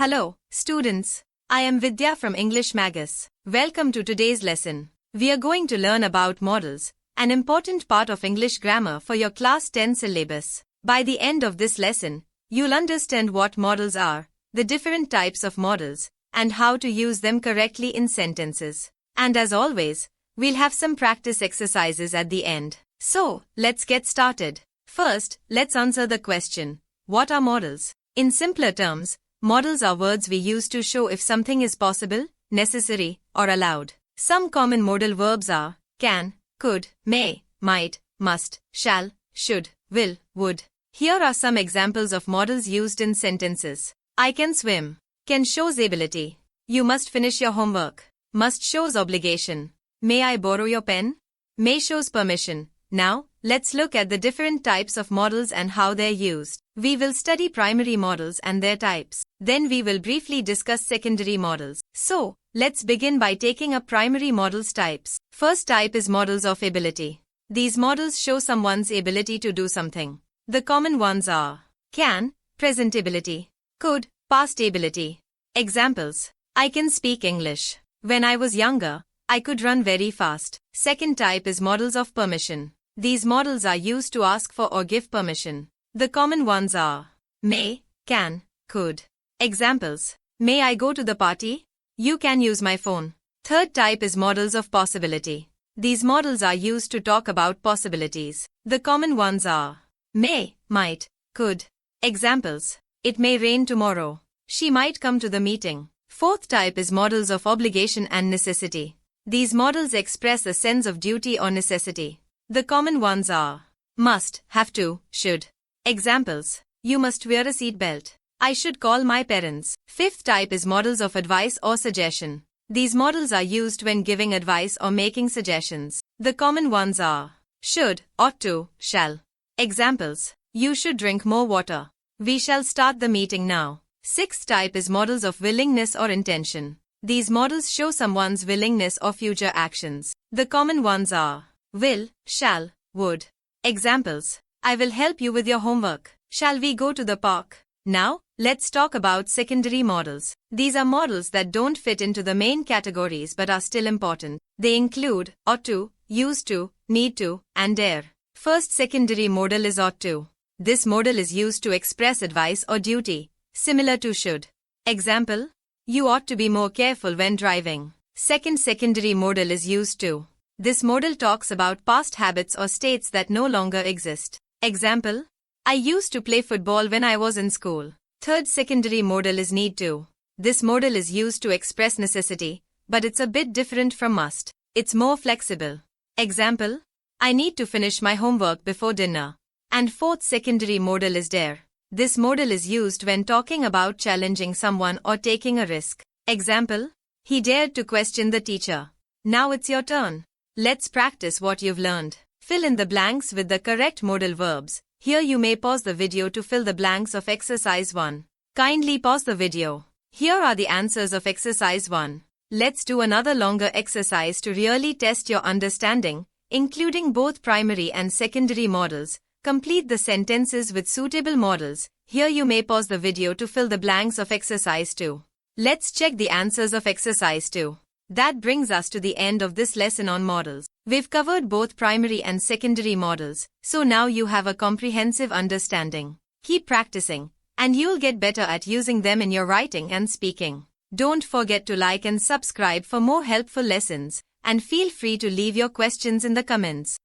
Hello, students. I am Vidya from English Magus. Welcome to today's lesson. We are going to learn about modals, an important part of English grammar for your class 10 syllabus. By the end of this lesson, you'll understand what modals are, the different types of modals, and how to use them correctly in sentences. And as always, we'll have some practice exercises at the end. So, let's get started. First, let's answer the question, what are modals? In simpler terms, modals are words we use to show if something is possible, necessary, or allowed. Some common modal verbs are can, could, may, might, must, shall, should, will, would. Here are some examples of modals used in sentences. I can swim. Can shows ability. You must finish your homework. Must shows obligation. May I borrow your pen? May shows permission. Now, let's look at the different types of modals and how they're used. We will study primary modals and their types. Then we will briefly discuss secondary modals. So, let's begin by taking up primary modals types. First type is modals of ability. These modals show someone's ability to do something. The common ones are can, present ability, could, past ability. Examples: I can speak English. When I was younger, I could run very fast. Second type is modals of permission. These modals are used to ask for or give permission. The common ones are may, can, could. Examples: May I go to the party? You can use my phone. Third type is modals of possibility. These modals are used to talk about possibilities. The common ones are may, might, could. Examples: It may rain tomorrow. She might come to the meeting. Fourth type is modals of obligation and necessity. These modals express a sense of duty or necessity. The common ones are must, have to, should. Examples: You must wear a seat belt. I should call my parents. Fifth type is modals of advice or suggestion. These modals are used when giving advice or making suggestions. The common ones are should, ought to, shall. Examples: You should drink more water. We shall start the meeting now. Sixth type is modals of willingness or intention. These modals show someone's willingness or future actions. The common ones are will, shall, would. Examples: I will help you with your homework. Shall we go to the park? Now, let's talk about secondary modals. These are modals that don't fit into the main categories but are still important. They include ought to, used to, need to, and dare. First secondary modal is ought to. This modal is used to express advice or duty, similar to should. Example: You ought to be more careful when driving. Second secondary modal is used to. This modal talks about past habits or states that no longer exist. Example: I used to play football when I was in school. Third secondary modal is need to. This modal is used to express necessity, but it's a bit different from must. It's more flexible. Example: I need to finish my homework before dinner. And fourth secondary modal is dare. This modal is used when talking about challenging someone or taking a risk. Example: He dared to question the teacher. Now it's your turn. Let's practice what you've learned. Fill in the blanks with the correct modal verbs. Here you may pause the video to fill the blanks of exercise 1. Kindly pause the video. Here are the answers of exercise 1. Let's do another longer exercise to really test your understanding, including both primary and secondary modals. Complete the sentences with suitable modals. Here you may pause the video to fill the blanks of exercise 2. Let's check the answers of exercise 2. That brings us to the end of this lesson on modals. We've covered both primary and secondary modals, so now you have a comprehensive understanding. Keep practicing, and you'll get better at using them in your writing and speaking. Don't forget to like and subscribe for more helpful lessons, and feel free to leave your questions in the comments.